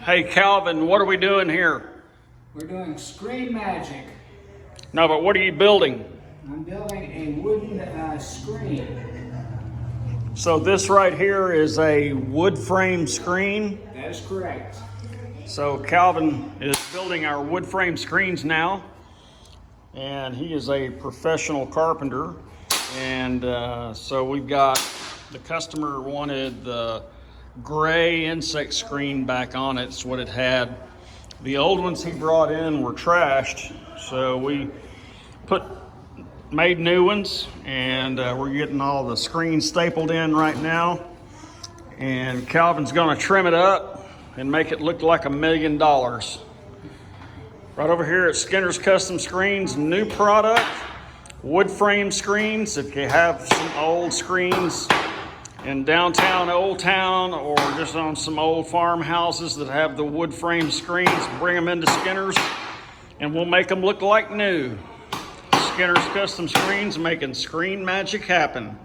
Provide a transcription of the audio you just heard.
Hey Calvin, what are we doing here? We're doing screen magic. No, but what are you building? I'm building a wooden screen. So this right here is a wood frame screen. That is correct. So Calvin is building our wood frame screens now. And he is a professional carpenter. And so we've got, the customer wanted the gray insect screen back on it. It's what it had. The old ones he brought in were trashed. So we made new ones, and we're getting all the screens stapled in right now. And Calvin's gonna trim it up and make it look like $1 million. Right over here at Skinner's Custom Screens, new product, wood frame screens. If you have some old screens in downtown Old Town or just on some old farmhouses that have the wood frame screens, bring them into Skinner's and we'll make them look like new. Skinner's Custom Screens, making screen magic happen.